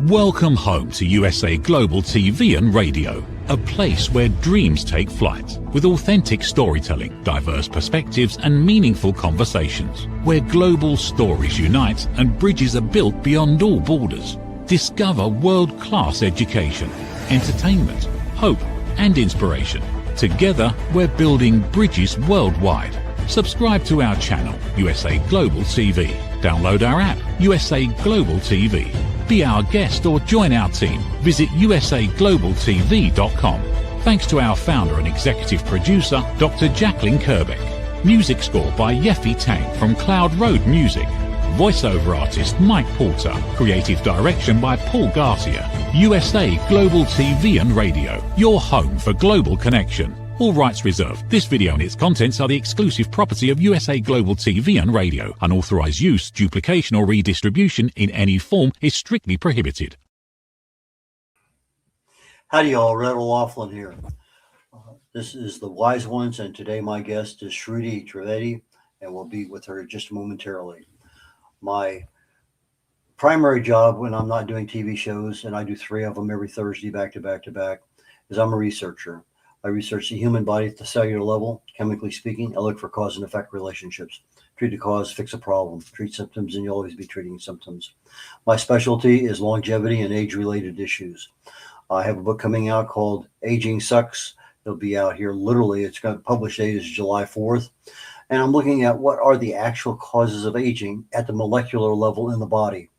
Welcome home to USA Global TV and Radio, a place where dreams take flight, with authentic storytelling, diverse perspectives and meaningful conversations, where global stories unite and bridges are built beyond all borders. Discover world-class education, entertainment, hope and inspiration. Together, we're building bridges worldwide. Subscribe to our channel, USA Global TV. Download our app, USA Global TV. Be our guest or join our team. Visit usaglobaltv.com. Thanks to our founder and executive producer, Dr. Jacqueline Kerbeck. Music score by Yeffy Tang from Cloud Road Music. Voiceover artist Mike Porter. Creative direction by Paul Garcia. USA Global TV and Radio. Your home for global connection. All rights reserved. This video and its contents are the exclusive property of USA Global TV and Radio. Unauthorized use, duplication or redistribution in any form is strictly prohibited. Howdy y'all, Red O'Loughlin here. This is The Wise Ones, and today my guest is Shruti Trivedi, and we'll be with her just momentarily. My primary job when I'm not doing TV shows, and I do 3 of them every Thursday back to back to back, is I'm a researcher. I research the human body at the cellular level. Chemically speaking, I look for cause and effect relationships. Treat a cause, fix a problem. Treat symptoms, and you'll always be treating symptoms. My specialty is longevity and age-related issues. I have a book coming out called Aging Sucks. It'll be out here literally. It's got published date is July 4th. And I'm looking at what are the actual causes of aging at the molecular level in the body.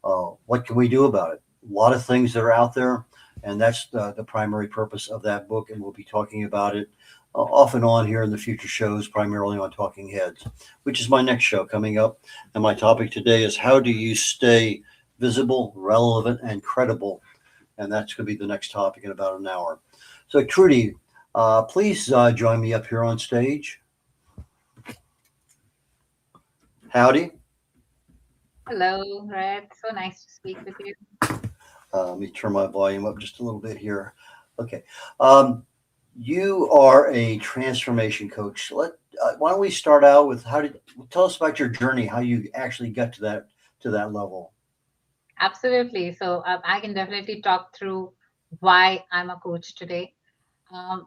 What can we do about it? A lot of things that are out there. And that's the primary purpose of that book. And we'll be talking about it off and on here in the future shows, primarily on Talking Heads, which is my next show coming up. And my topic today is how do you stay visible, relevant, and credible? And that's going to be the next topic in about an hour. So Trudy, please join me up here on stage. Howdy. Hello, Red. So nice to speak with you. Let me turn my volume up just a little bit here. Okay. You are a transformation coach. Why don't we start out with tell us about your journey, how you actually got to that level. Absolutely. So I can definitely talk through why I'm a coach today. Prior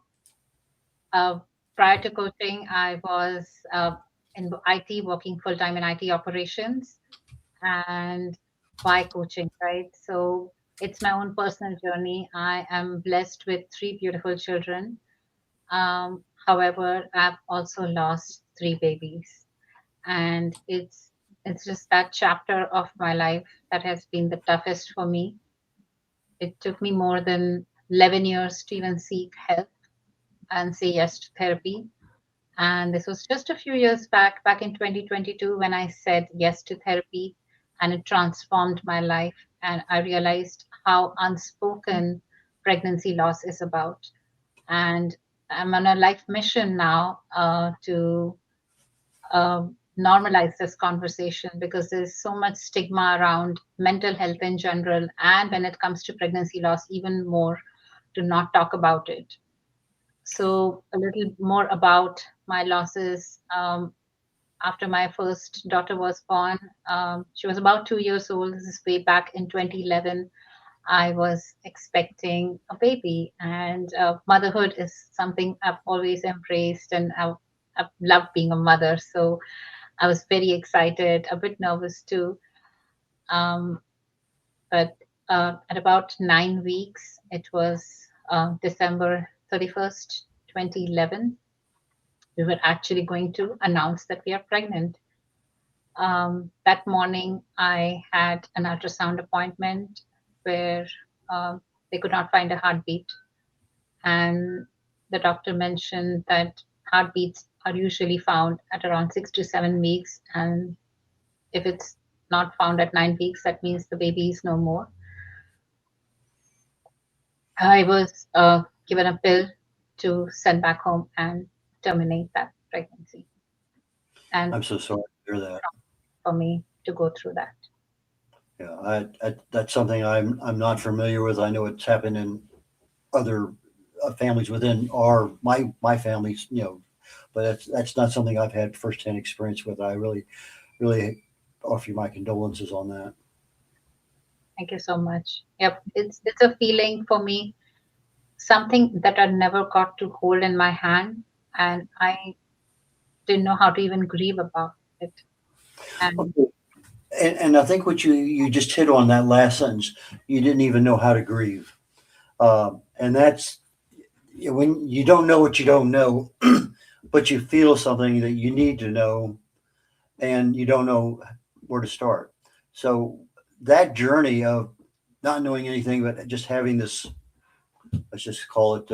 to coaching, I was in IT, working full-time in IT operations. And why coaching, right? So it's my own personal journey. I am blessed with 3 beautiful children. However, I've also lost 3 babies. And it's just that chapter of my life that has been the toughest for me. It took me more than 11 years to even seek help and say yes to therapy. And this was just a few years back in 2022, when I said yes to therapy, and it transformed my life. And I realized how unspoken pregnancy loss is about. And I'm on a life mission now to normalize this conversation, because there's so much stigma around mental health in general. And when it comes to pregnancy loss, even more, to not talk about it. So a little more about my losses. After my first daughter was born, she was about 2 years old. This is way back in 2011. I was expecting a baby, and motherhood is something I've always embraced, and I've loved being a mother. So I was very excited, a bit nervous too. But at about 9 weeks, it was December 31st, 2011. We were actually going to announce that we are pregnant. That morning, I had an ultrasound appointment where they could not find a heartbeat. And the doctor mentioned that heartbeats are usually found at around 6 to 7 weeks. And if it's not found at 9 weeks, that means the baby is no more. I was given a pill to send back home and terminate that pregnancy. And I'm so sorry to hear that. For me to go through that. Yeah, that's something I'm not familiar with. I know it's happened in other families within my families, but that's not something I've had firsthand experience with. I really offer you my condolences on that. Thank you so much. Yep, it's a feeling for me, something that I never got to hold in my hand, and I didn't know how to even grieve about it. And Okay. And I think what you just hit on that last sentence, you didn't even know how to grieve. And that's when you don't know what you don't know, but you feel something that you need to know and you don't know where to start. So that journey of not knowing anything, but just having this, let's just call it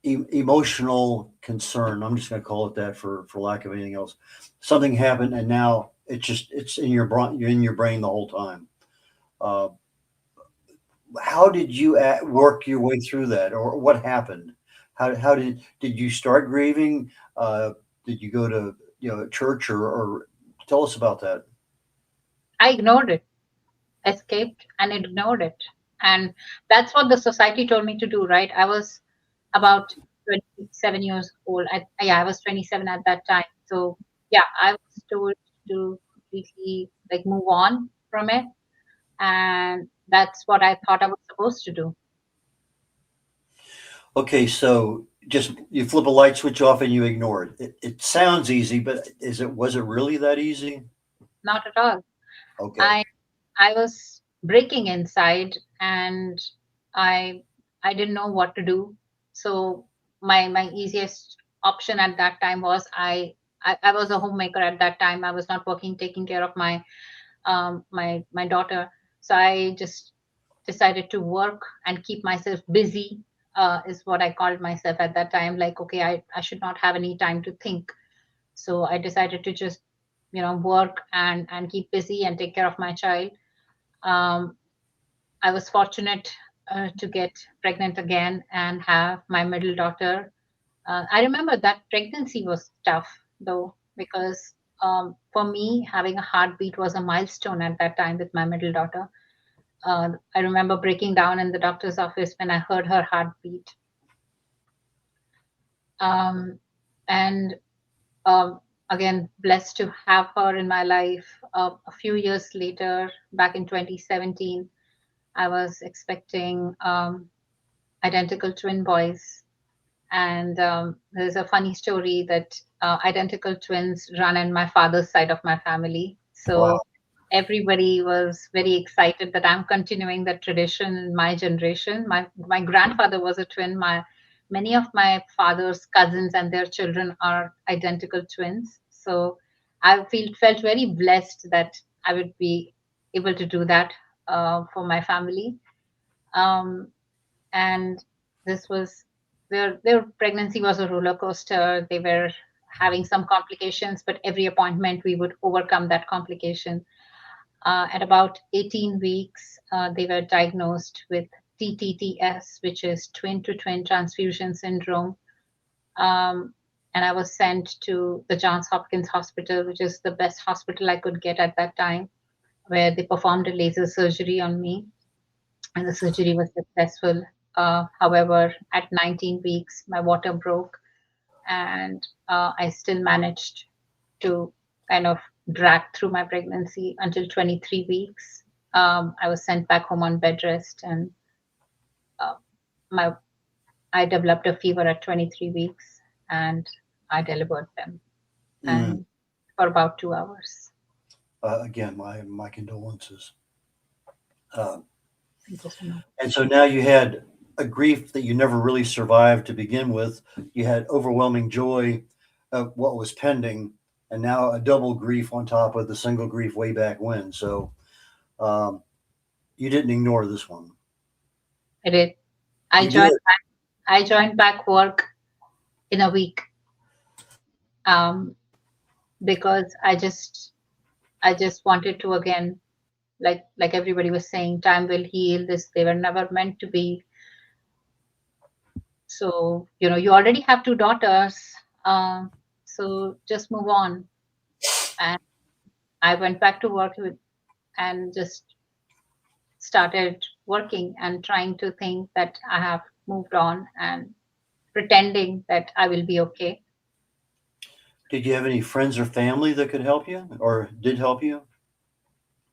emotional concern. I'm just going to call it that for lack of anything else. Something happened, and now it's in your brain. You're in your brain the whole time. Uh, how did you work your way through that, or what happened? How did you start grieving? Did you go to church or tell us about that? I ignored it, escaped and ignored it. And that's what the society told me to do, right? I was about 27 years old. Yeah, I was 27 at that time. So yeah, I was told to completely like move on from it. And that's what I thought I was supposed to do. Okay, so just you flip a light switch off and you ignore it. It sounds easy, but was it really that easy? Not at all. Okay. I I was breaking inside, and I I didn't know what to do. So my easiest option at that time was I was a homemaker at that time. I was not working, taking care of my daughter. So I just decided to work and keep myself busy, is what I called myself at that time. Like, okay, I should not have any time to think. So I decided to just, work and keep busy and take care of my child. um, I was fortunate to get pregnant again and have my middle daughter. I remember that pregnancy was tough though, because for me, having a heartbeat was a milestone at that time with my middle daughter. I remember breaking down in the doctor's office when I heard her heartbeat. Um, and again, blessed to have her in my life. A few years later, back in 2017, I was expecting identical twin boys. And there's a funny story that identical twins run in my father's side of my family. So Wow. everybody was very excited that I'm continuing that tradition in my generation. My grandfather was a twin. My Many of my father's cousins and their children are identical twins. So I felt very blessed that I would be able to do that for my family. Um, and this was their pregnancy was a roller coaster. They were having some complications, but every appointment we would overcome that complication. At about 18 weeks, they were diagnosed with TTTS, which is twin to twin transfusion syndrome. um, and I was sent to the Johns Hopkins Hospital, which is the best hospital I could get at that time, where they performed a laser surgery on me, and the surgery was successful. However, at 19 weeks, my water broke, and I still managed to kind of drag through my pregnancy until 23 weeks. I was sent back home on bed rest, and uh, my I developed a fever at 23 weeks, and I delivered them, Mm. and for about 2 hours. Again, my condolences. Uh, Thank you so much. and so now you had a grief that you never really survived to begin with. You had overwhelming joy of what was pending, and now a double grief on top of the single grief way back when. So um, you didn't ignore this one. I did. I You joined. did. I joined back work in a week, um, because I just wanted to again, like everybody was saying, time will heal this. They were never meant to be. So you already have two daughters, um, so just move on. And I went back to work and just started working and trying to think that I have moved on and pretending that I will be okay. Did you have any friends or family that could help you or did help you?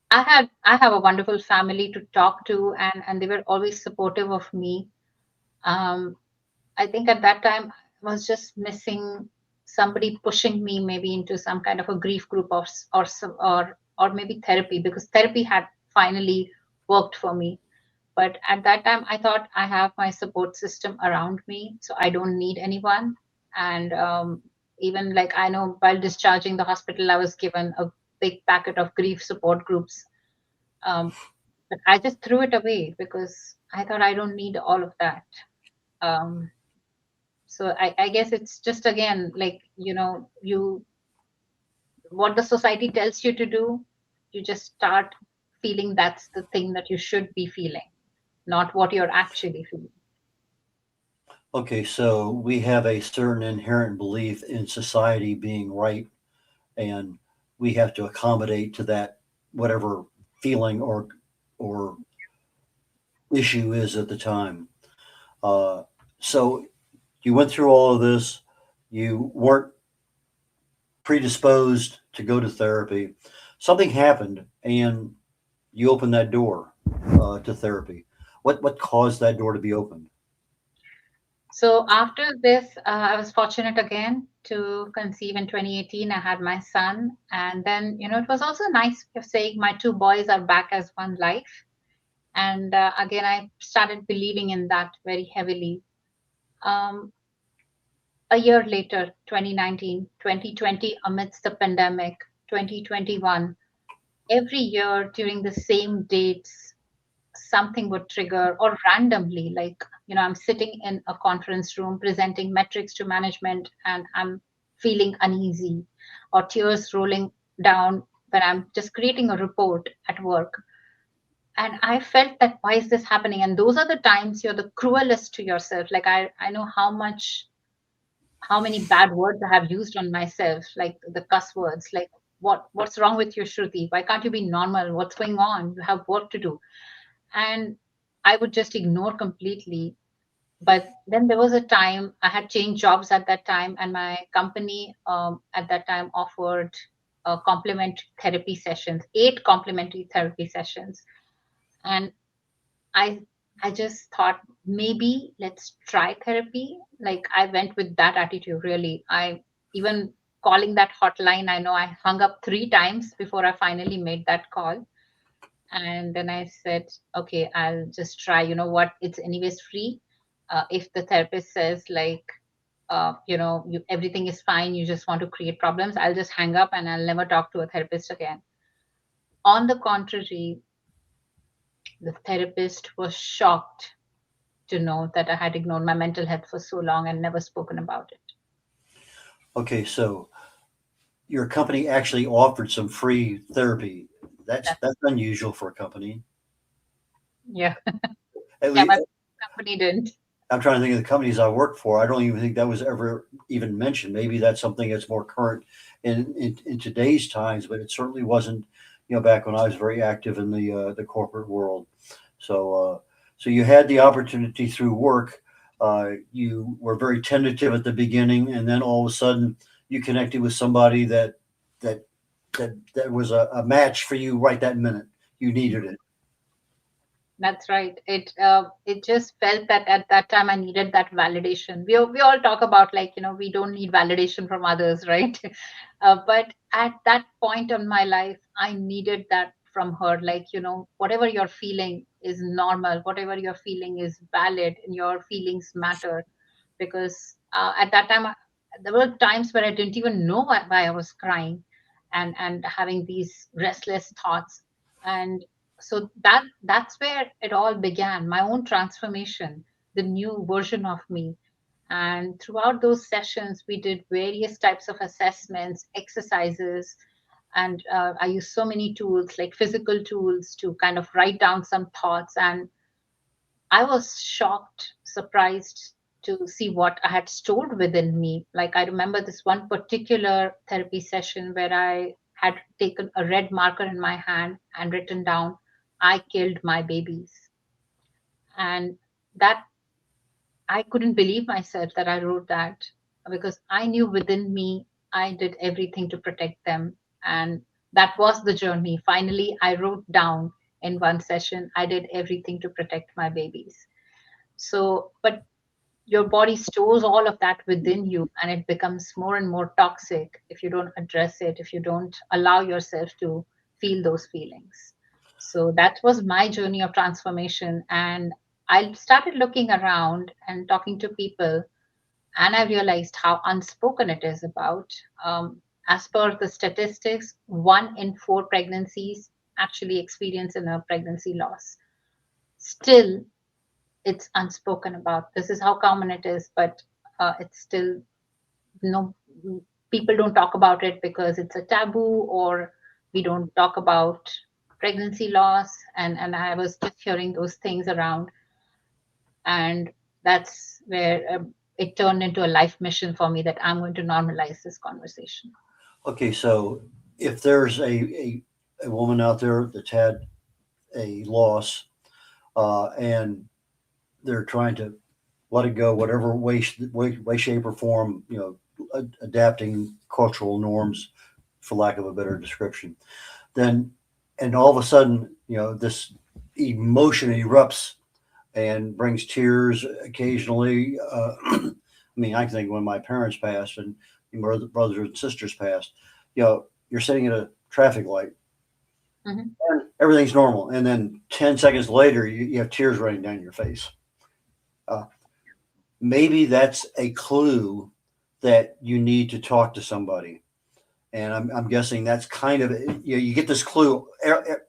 I have a wonderful family to talk to, and they were always supportive of me. Um, I think at that time I was just missing somebody pushing me maybe into some kind of a grief group or maybe therapy, because therapy had finally worked for me. But at that time I thought I have my support system around me, so I don't need anyone. And even like I know while discharging the hospital, I was given a big packet of grief support groups. But I just threw it away because I thought I don't need all of that. Um, so I guess it's just again like you what the society tells you to do, you just start feeling that's the thing that you should be feeling, not what you're actually feeling. Okay, so we have a certain inherent belief in society being right, and we have to accommodate to that whatever feeling or issue is at the time. Uh, so you went through all of this. You weren't predisposed to go to therapy. Something happened, and you opened that door to therapy. What caused that door to be opened? So after this, I was fortunate again to conceive in 2018. I had my son, and then it was also nice of saying my two boys are back as one life. And again, I started believing in that very heavily. Um, a year later, 2019, 2020, amidst the pandemic, 2021, every year during the same dates, something would trigger, or randomly, like, I'm sitting in a conference room presenting metrics to management and I'm feeling uneasy, or tears rolling down when I'm just creating a report at work. And I felt that why is this happening? And those are the times you're the cruelest to yourself. Like I know how many bad words I have used on myself, like the cuss words, like what's wrong with you, Shruti? Why can't you be normal? What's going on? You have work to do. And I would just ignore completely. But then there was a time I had changed jobs at that time, and my company at that time offered complementary therapy sessions, 8 complementary therapy sessions. And I I just thought maybe let's try therapy. Like I went with that attitude really. I even calling that hotline, I know I hung up 3 times before I finally made that call. And then I said, okay, I'll just try. You know what? It's anyways free. If the therapist says like everything is fine, you just want to create problems, I'll just hang up and I'll never talk to a therapist again. On the contrary, the therapist was shocked to know that I had ignored my mental health for so long and never spoken about it. Okay, so your company actually offered some free therapy. That, That's unusual for a company. yeah, At yeah, least my company didn't. I'm trying to think of the companies I work for. I don't even think that was ever even mentioned. Maybe that's something that's more current in today's times, but it certainly wasn't, back when I was very active in the corporate world. So, so you had the opportunity through work. You were very tentative at the beginning, and then all of a sudden you connected with somebody that that was a match for you right that minute. You needed it. That's right. It just felt that at that time I needed that validation. We all talk about like we don't need validation from others, right? But at that point in my life, I needed that from her. Like whatever you're feeling is normal. Whatever you're feeling is valid, and your feelings matter. Because at that time, there were times where I didn't even know why I was crying, and having these restless thoughts. And so that's where it all began, my own transformation, the new version of me. And throughout those sessions we did various types of assessments, exercises, and I used so many tools, like physical tools, to kind of write down some thoughts. And I was shocked, surprised to see what I had stored within me. Like I remember this one particular therapy session where I had taken a red marker in my hand and written down, I killed my babies. And that I couldn't believe myself that I wrote that, because I knew within me I did everything to protect them. And that was the journey. Finally, I wrote down in one session, I did everything to protect my babies. So, but your body stores all of that within you, and it becomes more and more toxic if you don't address it, if you don't allow yourself to feel those feelings. So that was my journey of transformation. And I started looking around and talking to people, and I realized how unspoken it is about. As per the statistics, 1 in 4 pregnancies actually experience a pregnancy loss. Still, it's unspoken about. This is how common it is, but it's still no, people don't talk about it because it's a taboo, or we don't talk about pregnancy loss. And I was just hearing those things around, and that's where it turned into a life mission for me that I'm going to normalize this conversation. Okay, so if there's a woman out there that's had a loss, and they're trying to let it go, whatever way, shape, or form, adapting cultural norms, for lack of a better description, then, and all of a sudden, this emotion erupts and brings tears occasionally. I mean, I think when my parents passed and my brothers and sisters passed, you're sitting at a traffic light, Mhm. and everything's normal, and then 10 seconds later, you have tears running down your face. Uh, Maybe that's a clue that you need to talk to somebody. And I'm guessing that's kind of, you get this clue,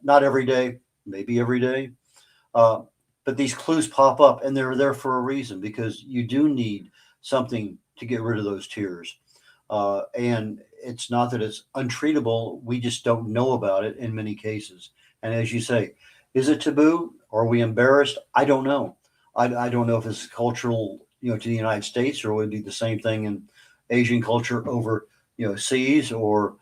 not every day, maybe every day. Uh, but these clues pop up, and they're there for a reason, because you do need something to get rid of those tears. And it's not that it's untreatable. We just don't know about it in many cases. And as you say, is it taboo? Are we embarrassed? I don't know. I don't know if it's cultural, to the United States, or would it be the same thing in Asian culture over, seas, or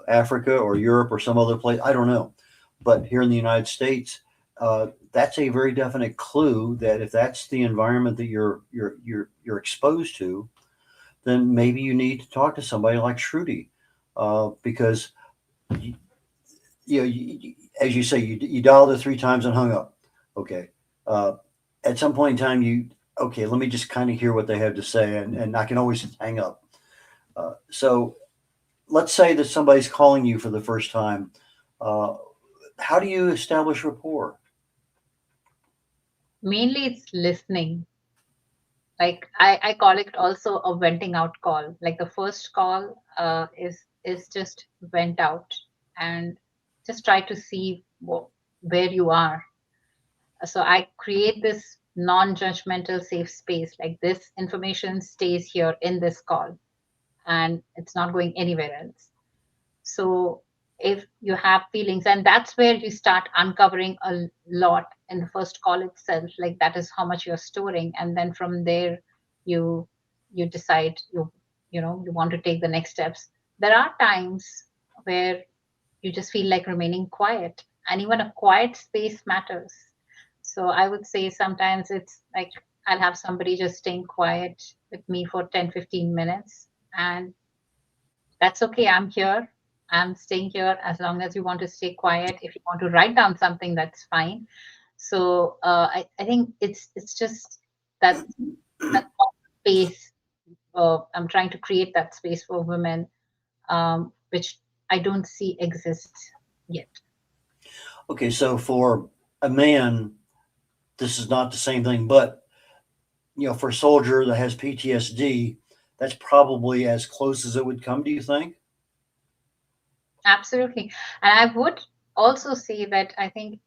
Africa or Europe or some other place. I don't know. But here in the United States, that's a very definite clue that if that's the environment that you're exposed to, then maybe you need to talk to somebody like Shruti, because as you say, you dialed it 3 times and hung up. Okay, at some point in time, okay, let me just kind of hear what they have to say, and I can always hang up. So let's say that somebody's calling you for the first time. How do you establish rapport? Mainly, it's listening. Like I call it also a venting out call. Like the first call is just vent out and just try to see where you are. So I create this non-judgmental safe space. Like this information stays here in this call, and it's not going anywhere else. So if you have feelings, and that's where you start uncovering a lot in the first call itself, like that is how much you're storing. And then from there, you you decide you want to take the next steps. There are times where you just feel like remaining quiet, and even a quiet space matters. So I would say sometimes it's like I'll have somebody just staying quiet with me for 10-15 minutes, and that's okay. I'm here. I'm staying here as long as you want to stay quiet. If you want to write down something, that's fine. So I think it's just that space. I'm trying to create that space for women, which I don't see exists yet. Okay, so for a man, this is not the same thing, but for a soldier that has PTSD, that's probably as close as it would come. Do you think? Absolutely, and I would also say that I think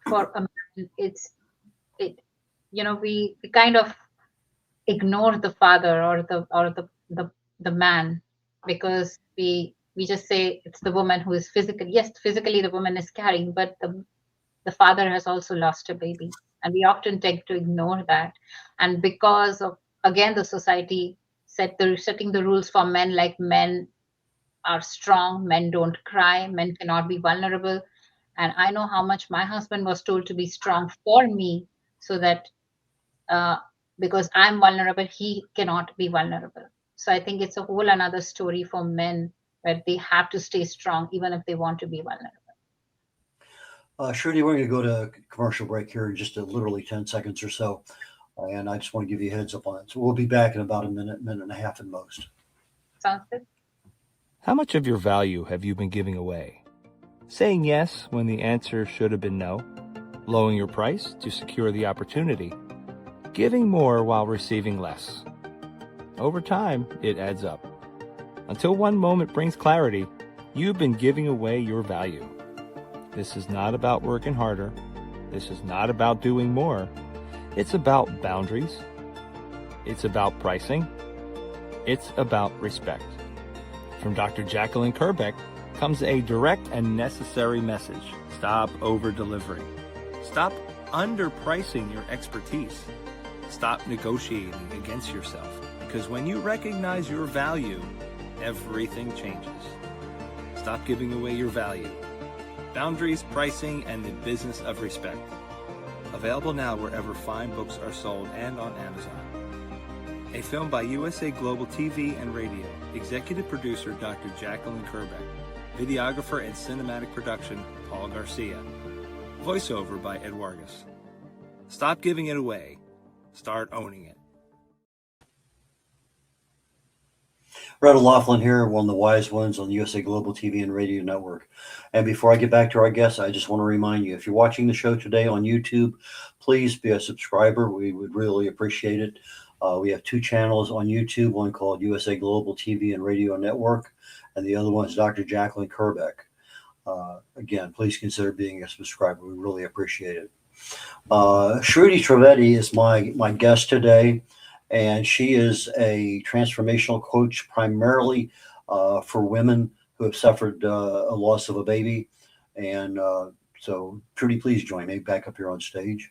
for a man, it we kind of ignore the father or the man, because we just say it's the woman who is physically, yes, physically the woman is carrying, but the father has also lost a baby, and we often tend to ignore that. And because of, again, the society setting the rules for men, like men are strong, men don't cry, men cannot be vulnerable. And I know how much my husband was told to be strong for me, so that uh, because I'm vulnerable, he cannot be vulnerable. So I think it's a whole another story for men where they have to stay strong even if they want to be vulnerable. Shruti, we're going to go to commercial break here in just literally 10 seconds or so. And I just want to give you a heads up on it. So we'll be back in about a minute and a half at most. Sounds good. How much of your value have you been giving away? Saying yes when the answer should have been no? Lowering your price to secure the opportunity? Giving more while receiving less? Over time, it adds up. Until one moment brings clarity, you've been giving away your value. This is not about working harder. This is not about doing more. It's about boundaries. It's about pricing. It's about respect. From Dr. Jacqueline Kerbeck comes a direct and necessary message. Stop over-delivering. Stop underpricing your expertise. Stop negotiating against yourself. Because when you recognize your value, everything changes. Stop giving away your value. Boundaries, pricing, and the business of respect. Available now wherever fine books are sold and on Amazon. A film by USA Global TV and Radio. Executive producer Dr. Jacqueline Kerbeck. Videographer and cinematic production Paul Garcia. Voiceover by Ed Wargas. Stop giving it away. Start owning it. Brett O'Loughlin here, one of the wise ones on the USA Global TV and Radio Network. And before I get back to our guests, I just want to remind you, if you're watching the show today on YouTube, please be a subscriber. We would really appreciate it. We have two channels on YouTube, one called USA Global TV and Radio Network, and the other one is Dr. Jacqueline Kerbeck. Again, please consider being a subscriber. We really appreciate it. Shruti Trivedi is my guest today. And she is a transformational coach primarily for women who have suffered a loss of a baby. And so, Trudy, please join me back up here on stage.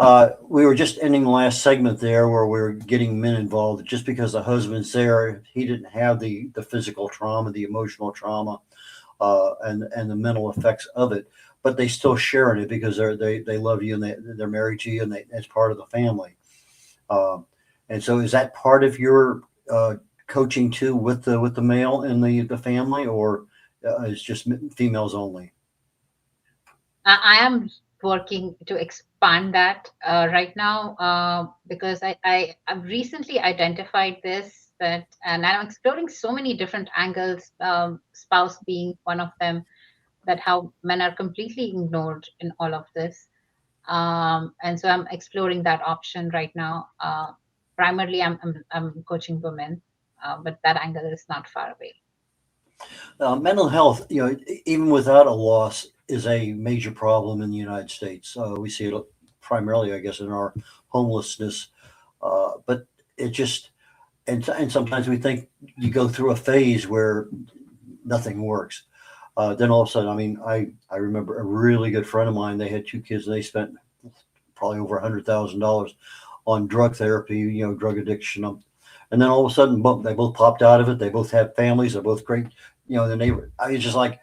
We were just ending the last segment there where we were getting men involved. Just because the husband's there, he didn't have the physical trauma, the emotional trauma, and the mental effects of it. But they still share in it because they love you and they're married to you and it's part of the family. And so, is that part of your coaching too with the male in the family, or is just females only? I am working to expand that right now because I've recently identified this and I'm exploring so many different angles, spouse being one of them. That how men are completely ignored in all of this. And so I'm exploring that option right now. Primarily, I'm coaching women, but that angle is not far away. Mental health, even without a loss, is a major problem in the United States. We see it primarily, I guess, in our homelessness. But it just, and sometimes we think you go through a phase where nothing works. Then all of a sudden, I remember a really good friend of mine, they had two kids and they spent probably over $100,000 on drug therapy, drug addiction. And then all of a sudden, boom, they both popped out of it. They both have families. They're both great. The neighbor, I was just like,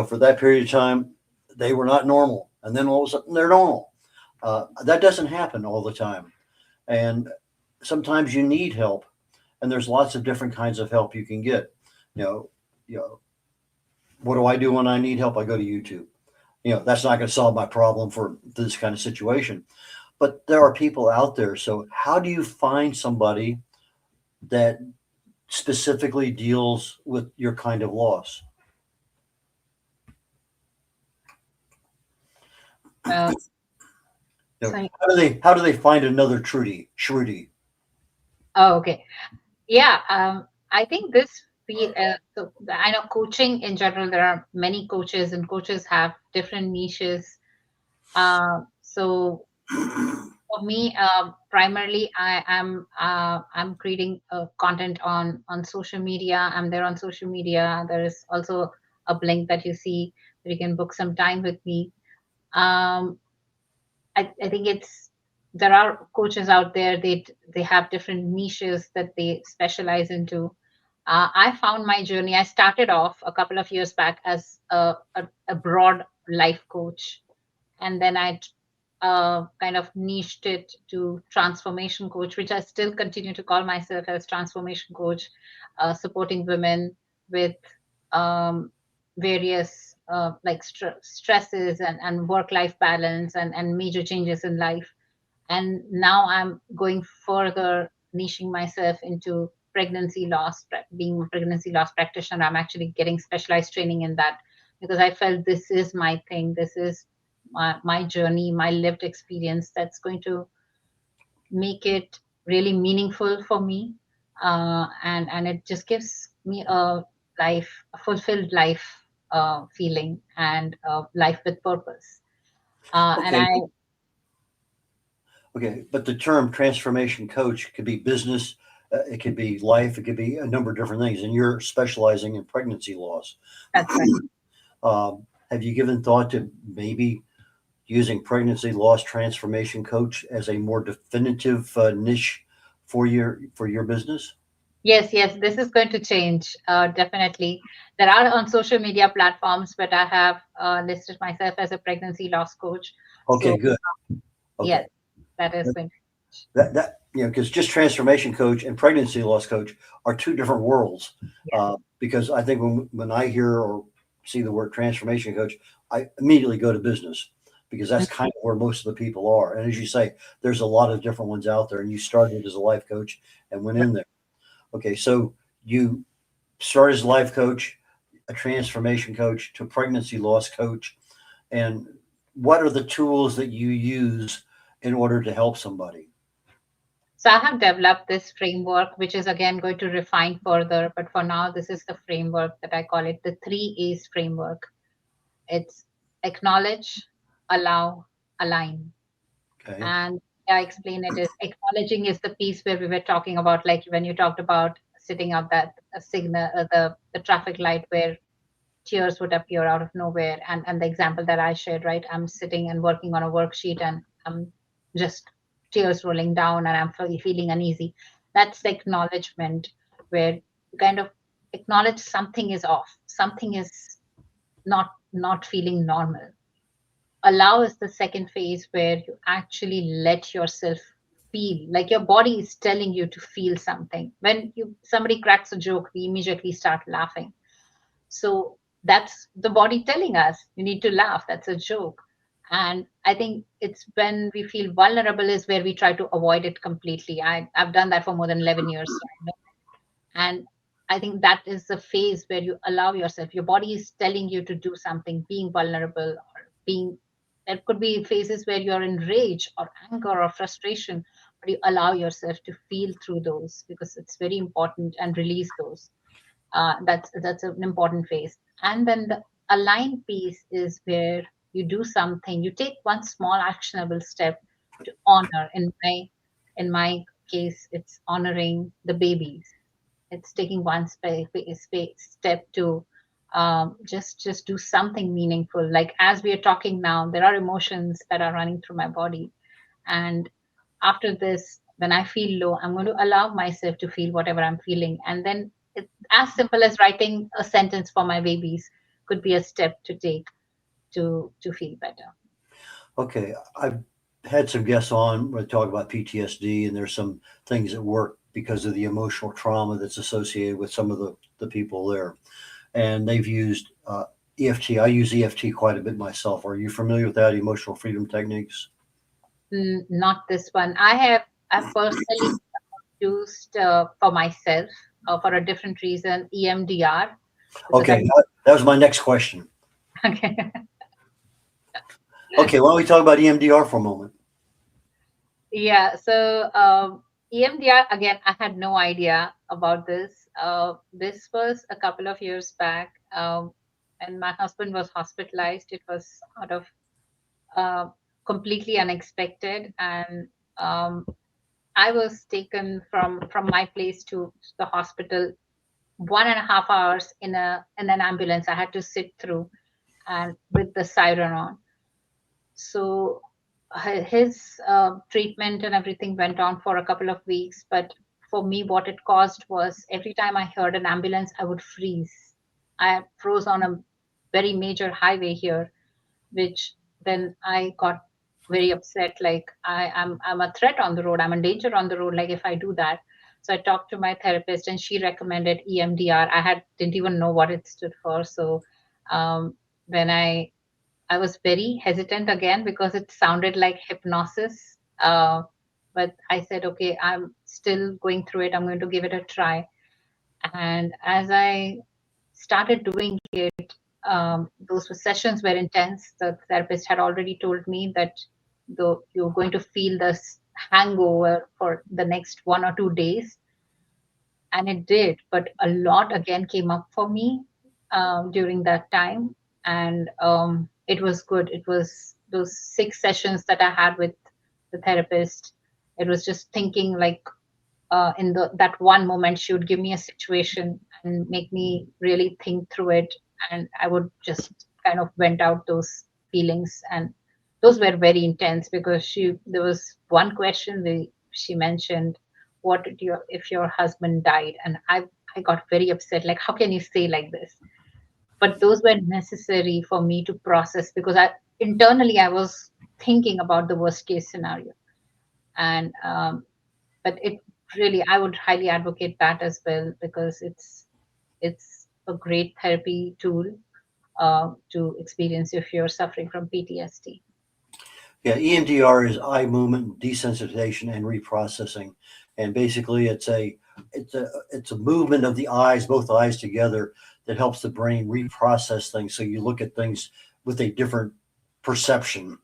for that period of time, they were not normal. And then all of a sudden they're normal. That doesn't happen all the time. And sometimes you need help. And there's lots of different kinds of help you can get. What do I do when I need help? I go to YouTube. That's not going to solve my problem for this kind of situation. But there are people out there. So how do you find somebody that specifically deals with your kind of loss? How do they find another Shruti? Oh, okay. Yeah. I think this so I know coaching in general, there are many coaches and coaches have different niches. So for me, primarily, I'm creating content on social media. I'm there on social media. There is also a link that you see that you can book some time with me. I think there are coaches out there. They have different niches that they specialize into. I found my journey. I started off a couple of years back as a broad life coach, and then I kind of niched it to transformation coach, which I still continue to call myself as transformation coach, supporting women with various like stresses and work-life balance and major changes in life. And now I'm going further, niching myself into pregnancy loss, being a pregnancy loss practitioner. I'm actually getting specialized training in that because I felt this is my thing. This is my journey, my lived experience that's going to make it really meaningful for me. And it just gives me a fulfilled life feeling and life with purpose. And Okay. Okay, but the term transformation coach could be business, it could be life, it could be a number of different things, and you're specializing in pregnancy loss. That's right. Have you given thought to maybe using pregnancy loss transformation coach as a more definitive niche for your business? Yes, yes, this is going to change. Definitely. There are on social media platforms, but I have listed myself as a pregnancy loss coach. Okay, So, good. Okay. yes, that is going to change. That because just transformation coach and pregnancy loss coach are two different worlds. Because I think when I hear or see the word transformation coach, I immediately go to business because that's kind of where most of the people are. And as you say, there's a lot of different ones out there. And you started as a life coach and went in there. Okay, so you started as a life coach, a transformation coach, to pregnancy loss coach, and what are the tools that you use in order to help somebody? So I have developed this framework, which is again going to refine further. But for now, this is the framework that I call it the 3 A's framework. It's acknowledge, allow, align. Okay. And I explain it is acknowledging is the piece where we were talking about, like when you talked about sitting out that signal, the traffic light where tears would appear out of nowhere. And the example that I shared, right? I'm sitting and working on a worksheet and I'm just tears rolling down and I'm feeling uneasy. That's the acknowledgement where you kind of acknowledge something is off, something is not feeling normal. Allow is the second phase where you actually let yourself feel, like your body is telling you to feel something. When somebody cracks a joke, we immediately start laughing. So that's the body telling us you need to laugh. That's a joke. And I think it's when we feel vulnerable is where we try to avoid it completely. I've done that for more than 11 years. So I know. And I think that is the phase where you allow yourself, your body is telling you to do something, being vulnerable or being, there could be phases where you're in rage or anger or frustration, but you allow yourself to feel through those because it's very important and release those. That's an important phase. And then the align piece is where you do something, you take one small actionable step to honor. In my case, it's honoring the babies. It's taking one step to just do something meaningful. Like as we are talking now, there are emotions that are running through my body, and after this, when I feel low, I'm going to allow myself to feel whatever I'm feeling, and then it's as simple as writing a sentence for my babies could be a step to take to feel better. Okay, I've had some guests on where they talk about PTSD, and there's some things that work because of the emotional trauma that's associated with some of the people there. And they've used EFT. I use EFT quite a bit myself. Are you familiar with that, emotional freedom techniques? Not this one. I've personally used for myself for a different reason, EMDR. Because Okay, that was my next question. okay. Okay, why don't we talk about EMDR for a moment? Yeah, so EMDR, again, I had no idea about this. This was a couple of years back, and my husband was hospitalized. It was sort of uh, completely unexpected, and um, I was taken from my place to the hospital 1.5 hours in an ambulance. I had to sit through and with the siren on. So his treatment and everything went on for a couple of weeks. But for me, what it caused was every time I heard an ambulance, I would freeze. I froze on a very major highway here, which then I got very upset, like I'm a threat on the road, I'm a danger on the road, like if I do that. So I talked to my therapist and she recommended EMDR. Didn't even know what it stood for. So when I was very hesitant again because it sounded like hypnosis. But I said, okay, I'm still going through it, I'm going to give it a try. And as I started doing it, those sessions were intense. The therapist had already told me that though you're going to feel this hangover for the next 1 or 2 days, and it did. But a lot again came up for me during that time, and it was good. It was those 6 sessions that I had with the therapist. It was just thinking like in that one moment she would give me a situation and make me really think through it, and I would just kind of vent out those feelings. And those were very intense because there was one question she mentioned, what did your if your husband died? And I got very upset, like how can you say like this? But those were necessary for me to process because I internally I was thinking about the worst case scenario. And but it really, I would highly advocate that as well because it's a great therapy tool to experience if you're suffering from PTSD. Yeah, EMDR is eye movement desensitization and reprocessing, and basically it's a movement of the eyes, both eyes together, that helps the brain reprocess things. So you look at things with a different perception.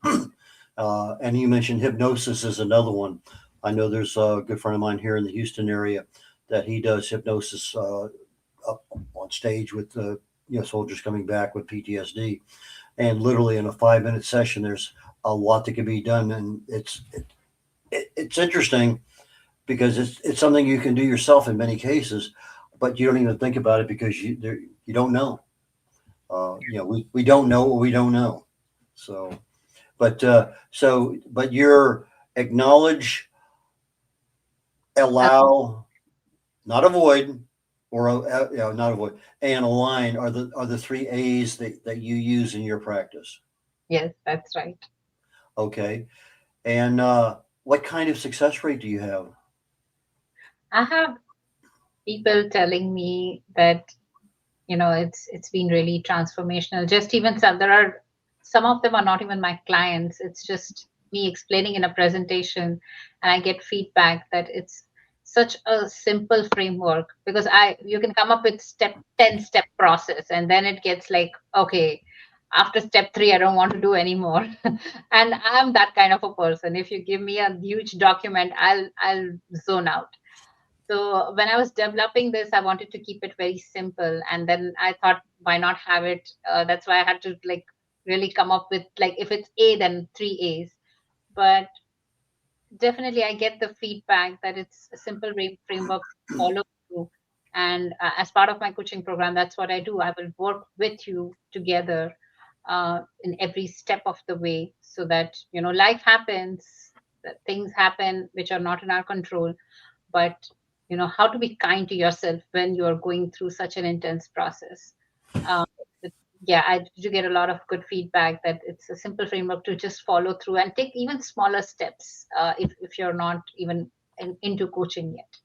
And you mentioned hypnosis is another one. I know there's a good friend of mine here in the Houston area that he does hypnosis up on stage with soldiers coming back with PTSD, and literally in a 5-minute session, there's a lot that can be done, and it's interesting because it's something you can do yourself in many cases, but you don't even think about it because you don't know. We don't know what we don't know. So, but you're acknowledge, allow, not avoid, or not avoid, and align are the 3 A's that you use in your practice. Yes, that's right. Okay. And what kind of success rate do you have? I have people telling me that it's been really transformational. Just even some of them are not even my clients. It's just me explaining in a presentation, and I get feedback that it's such a simple framework because you can come up with 10 step process, and then it gets like, okay, after step 3 I don't want to do anymore. And I'm that kind of a person. If you give me a huge document, I'll zone out. So when I was developing this, I wanted to keep it very simple. And then I thought, why not have it? That's why I had to like really come up with, like, if it's A, then 3 A's. But definitely I get the feedback that it's a simple framework to follow through. And as part of my coaching program, that's what I do. I will work with you together in every step of the way so that, life happens, that things happen which are not in our control. But how to be kind to yourself when you're going through such an intense process. um, but yeah, I do get a lot of good feedback that it's a simple framework to just follow through and take even smaller steps if you're not even into coaching yet.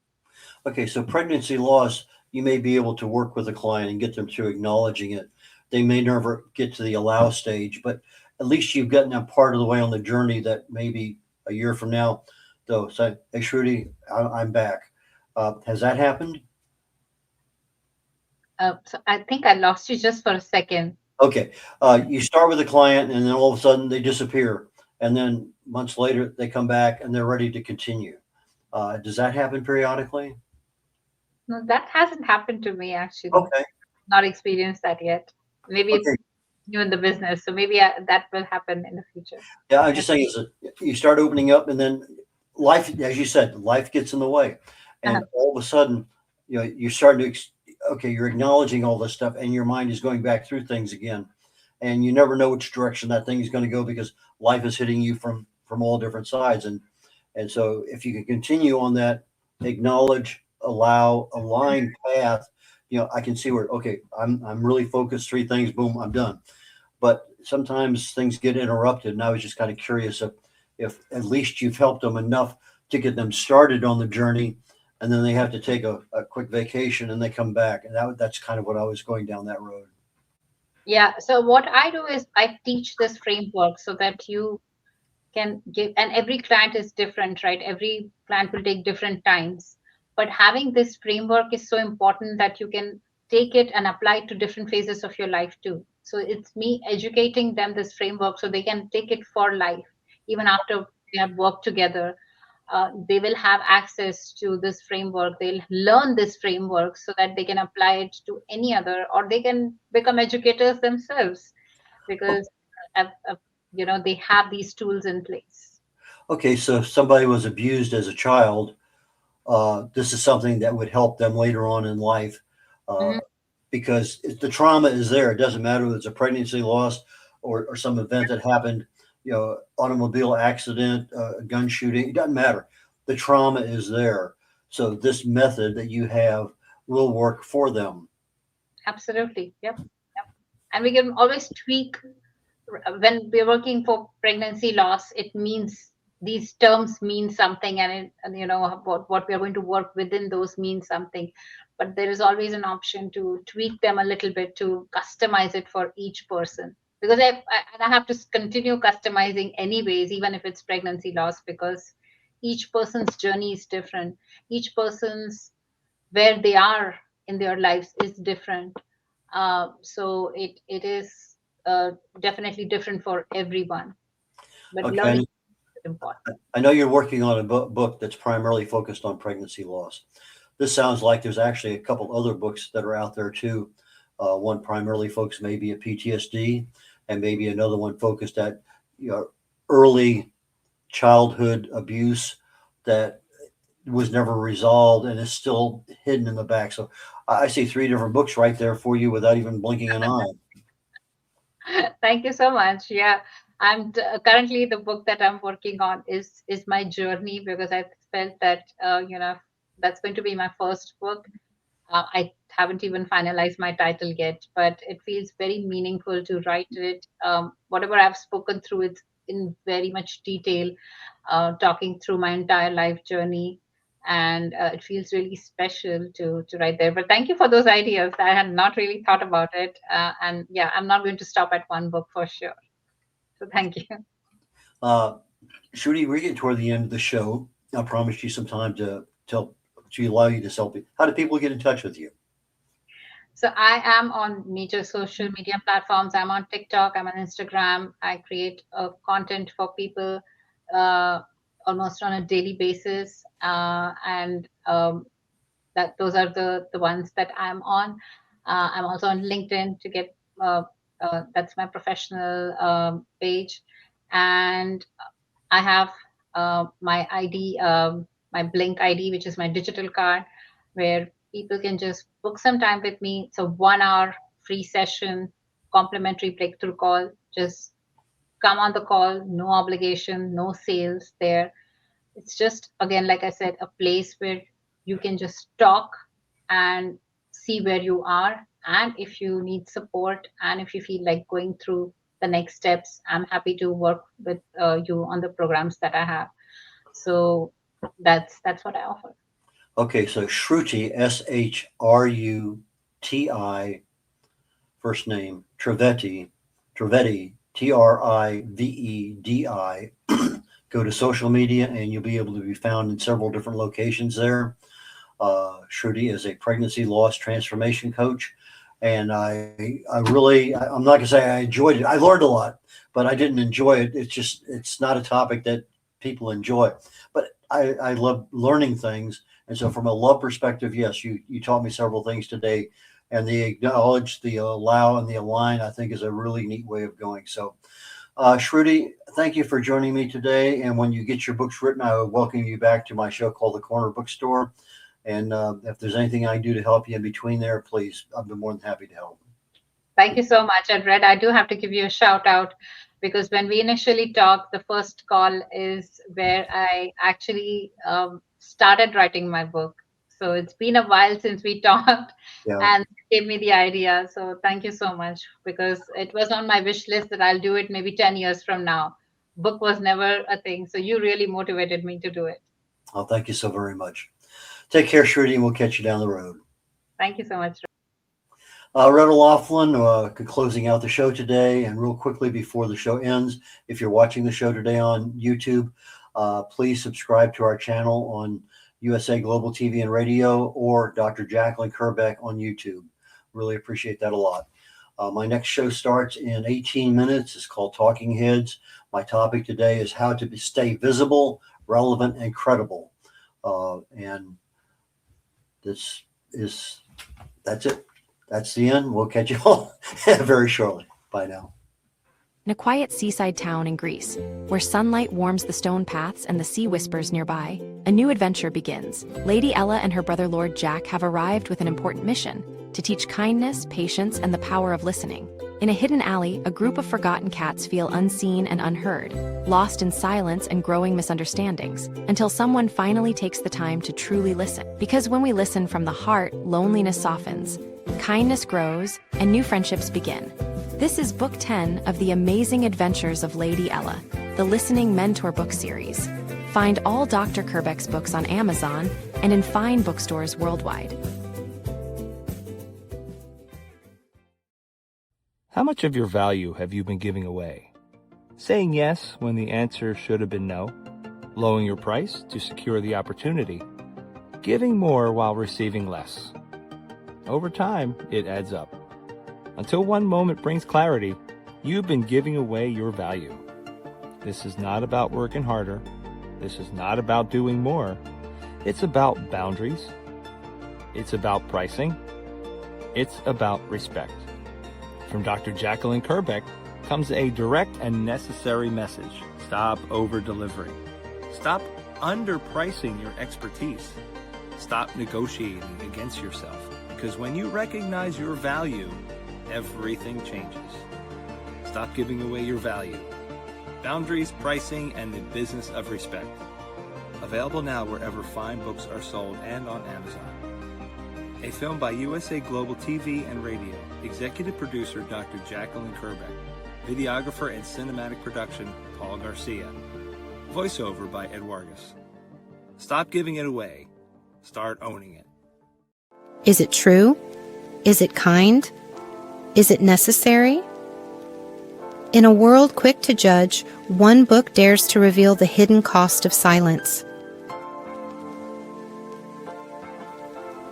Okay, so pregnancy loss, you may be able to work with a client and get them to acknowledging it. They may never get to the allow stage, but at least you've gotten a part of the way on the journey that maybe a year from now, they'll say, hey, Shruti, I'm back. Has that happened? So I think I lost you just for a second. Okay. You start with a client and then all of a sudden they disappear. And then months later, they come back and they're ready to continue. Does that happen periodically? No, that hasn't happened to me actually. Okay. Not experienced that yet. Maybe it's Okay. new in the business, so maybe that will happen in the future. Yeah, I'm just saying is that you start opening up and then life, as you said, life gets in the way. And Uh-huh. all of a sudden, you're starting to, you're acknowledging all this stuff and your mind is going back through things again. And you never know which direction that thing is going to go because life is hitting you from all different sides. And so if you can continue on that, acknowledge, allow, align path, I can see where, okay, I'm really focused, 3 things, boom, I'm done. But sometimes things get interrupted. And I was just kind of curious of if at least you've helped them enough to get them started on the journey, and then they have to take a quick vacation and they come back. And that's kind of what I was going down that road. Yeah. So what I do is I teach this framework so that you can give, and every client is different, right? Every client will take different times, but having this framework is so important that you can take it and apply it to different phases of your life too. So it's me educating them this framework so they can take it for life. Even after we have worked together, they will have access to this framework. They'll learn this framework so that they can apply it to any other, or they can become educators themselves, because they have these tools in place. Okay, so if somebody was abused as a child, this is something that would help them later on in life, Mhm. because the trauma is there. It doesn't matter whether it's a pregnancy loss or some event that happened, automobile accident, gun shooting. It doesn't matter. The trauma is there. So this method that you have will work for them. Absolutely. Yep. Yep. And we can always tweak when we're working for pregnancy loss. It means these terms mean something, and what we are going to work within those means something. But there is always an option to tweak them a little bit to customize it for each person. Because I have to continue customizing anyways, even if it's pregnancy loss, because each person's journey is different. Each person's where they are in their lives is different. So it is definitely different for everyone. But Okay. learning is important. I know you're working on a book that's primarily focused on pregnancy loss. This sounds like there's actually a couple other books that are out there too. One primarily focused maybe at PTSD, and maybe another one focused at early childhood abuse that was never resolved and is still hidden in the back. So I see 3 different books right there for you without even blinking an eye. Thank you so much. Yeah, currently the book that I'm working on is my journey, because I felt that that's going to be my first book. I haven't even finalized my title yet, but it feels very meaningful to write it. Whatever I've spoken through it in very much detail, talking through my entire life journey, and it feels really special to write there. But thank you for those ideas. I had not really thought about it, and yeah, I'm not going to stop at one book for sure. So thank you. Shruti, we're getting toward the end of the show. I promised you some time to allow you to tell people. How do people get in touch with you? So I am on major social media platforms. I'm on TikTok. I'm on Instagram. I create content for people almost on a daily basis, and that those are the ones that I'm on. I'm also on LinkedIn to get that's my professional page, and I have my ID, my Blink ID, which is my digital card, where people can just book some time with me. It's a 1 hour free session, complimentary breakthrough call. Just come on the call, no obligation, no sales there. It's just, again, like I said, a place where you can just talk and see where you are. And if you need support and if you feel like going through the next steps, I'm happy to work with you on the programs that I have. So that's what I offer. Okay, so Shruti, SHRUTI, first name, Trivedi, TRIVEDI. Go to social media and you'll be able to be found in several different locations there. Shruti is a pregnancy loss transformation coach. And I'm not going to say I enjoyed it. I learned a lot, but I didn't enjoy it. It's not a topic that people enjoy. But I love learning things. And so from a love perspective, yes, you taught me several things today. And the acknowledge, the allow, and the align, I think, is a really neat way of going. So, Shruti, thank you for joining me today. And when you get your books written, I will welcome you back to my show called The Corner Bookstore. And if there's anything I can do to help you in between there, please, I'd be more than happy to help. Thank you so much, Red. I do have to give you a shout out, because when we initially talked, the first call is where I actually started writing my book. So it's been a while since we talked, Yeah. and gave me the idea. So thank you so much, because it was on my wish list that I'll do it maybe 10 years from now. book was never a thing. So you really motivated me to do it. Oh, thank you so very much. Take care, Shruti, and we'll catch you down the road. Thank you so much. Retta Laughlin, closing out the show today. And real quickly before the show ends, if you're watching the show today on YouTube, please subscribe to our channel on USA Global TV and Radio or Dr. Jacqueline Kerbeck on YouTube. Really appreciate that a lot. My next show starts in 18 minutes. It's called Talking Heads. My topic today is how to stay visible, relevant, and credible. And that's it. That's the end. We'll catch you all very shortly. Bye now. In a quiet seaside town in Greece, where sunlight warms the stone paths and the sea whispers nearby, a new adventure begins. Lady Ella and her brother Lord Jack have arrived with an important mission: to teach kindness, patience, and the power of listening. In a hidden alley, a group of forgotten cats feel unseen and unheard, lost in silence and growing misunderstandings, until someone finally takes the time to truly listen. Because when we listen from the heart, loneliness softens, kindness grows, and new friendships begin. This is Book 10 of The Amazing Adventures of Lady Ella, the Listening Mentor book series. Find all Dr. Kerbeck's books on Amazon and in fine bookstores worldwide. How much of your value have you been giving away? Saying yes when the answer should have been no? Lowering your price to secure the opportunity? Giving more while receiving less? Over time, it adds up. Until one moment brings clarity, you've been giving away your value. This is not about working harder. This is not about doing more. It's about boundaries. It's about pricing. It's about respect. From Dr. Jacqueline Kerbeck comes a direct and necessary message. Stop over-delivering. Stop underpricing your expertise. Stop negotiating against yourself. Because when you recognize your value, everything changes. Stop giving away your value. Boundaries, pricing, and the business of respect. Available now wherever fine books are sold and on Amazon. A film by USA Global TV and Radio. Executive producer Dr. Jacqueline Kerbeck. Videographer and cinematic production Paul Garcia. Voiceover by Ed Wargas. Stop giving it away. Start owning it. Is it true? Is it kind? Is it necessary? In a world quick to judge, one book dares to reveal the hidden cost of silence.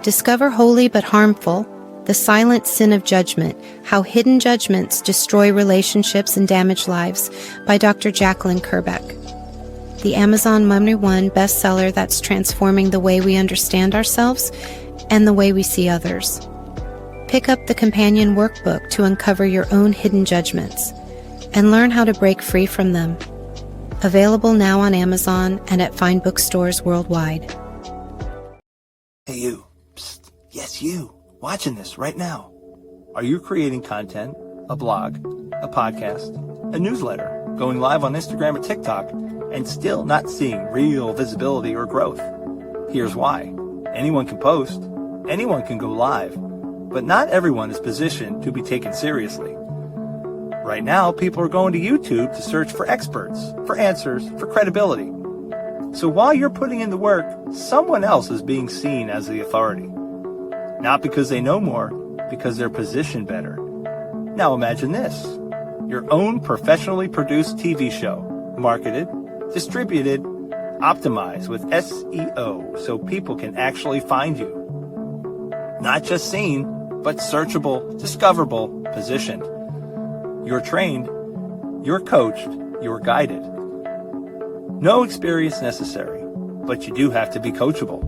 Discover holy but harmful, the silent sin of judgment, how hidden judgments destroy relationships and damage lives, by Dr. Jacqueline Kerbeck. The Amazon #1 bestseller that's transforming the way we understand ourselves and the way we see others. Pick up the companion workbook to uncover your own hidden judgments and learn how to break free from them. Available now on Amazon and at fine bookstores worldwide. Hey you, psst, yes you, watching this right now. Are you creating content, a blog, a podcast, a newsletter, going live on Instagram or TikTok, and still not seeing real visibility or growth? Here's why. Anyone can post, anyone can go live, but not everyone is positioned to be taken seriously. Right now, people are going to YouTube to search for experts, for answers, for credibility. So while you're putting in the work, someone else is being seen as the authority. Not because they know more, because they're positioned better. Now imagine this: your own professionally produced TV show, marketed, distributed, optimized with SEO so people can actually find you. Not just seen, but searchable, discoverable, positioned. You're trained, you're coached, you're guided. No experience necessary, but you do have to be coachable,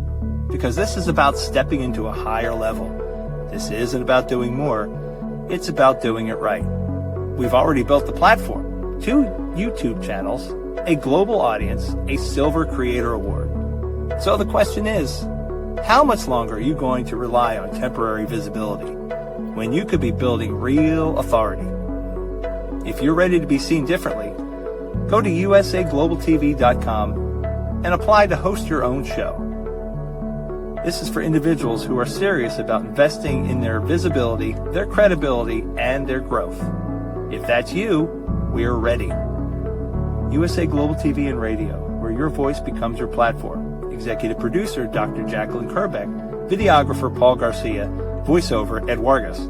because this is about stepping into a higher level. This isn't about doing more, it's about doing it right. We've already built the platform, 2 YouTube channels, a global audience, a Silver Creator Award. So the question is, how much longer are you going to rely on temporary visibility when you could be building real authority? If you're ready to be seen differently, go to usaglobaltv.com and apply to host your own show. This is for individuals who are serious about investing in their visibility, their credibility, and their growth. If that's you, we're ready. USA Global TV and Radio, where your voice becomes your platform. Executive producer, Dr. Jacqueline Kerbeck. Videographer, Paul Garcia. Voiceover, Ed Vargas.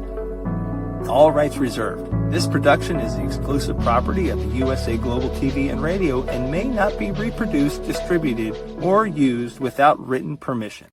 All rights reserved. This production is the exclusive property of the USA Global TV and Radio and may not be reproduced, distributed, or used without written permission.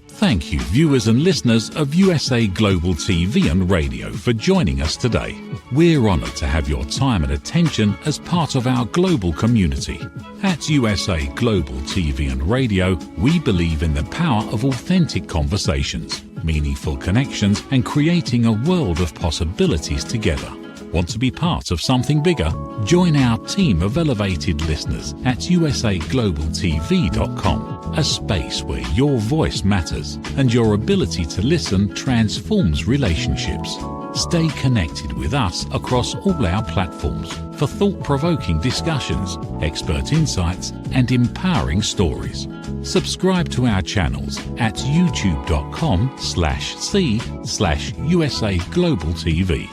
Thank you, viewers and listeners of USA Global TV and Radio, for joining us today. We're honoured to have your time and attention as part of our global community. At USA Global TV and Radio, we believe in the power of authentic conversations, meaningful connections, and creating a world of possibilities together. Want to be part of something bigger? Join our team of elevated listeners at usaglobaltv.com, a space where your voice matters and your ability to listen transforms relationships. Stay connected with us across all our platforms for thought-provoking discussions, expert insights, and empowering stories. Subscribe to our channels at youtube.com/c/USAGlobalTV.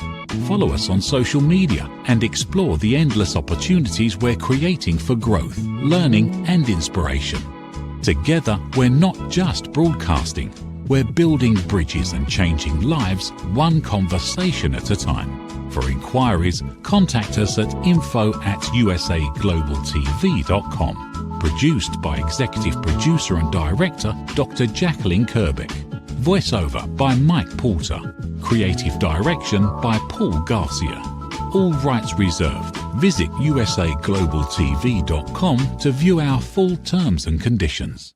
Follow us on social media and explore the endless opportunities we're creating for growth, learning, and inspiration. Together, we're not just broadcasting, we're building bridges and changing lives one conversation at a time. For inquiries, contact us at info@usaglobaltv.com. Produced by Executive Producer and Director Dr. Jacqueline Kerbeck. Voiceover by Mike Porter. Creative direction by Paul Garcia. All rights reserved. Visit usaglobaltv.com to view our full terms and conditions.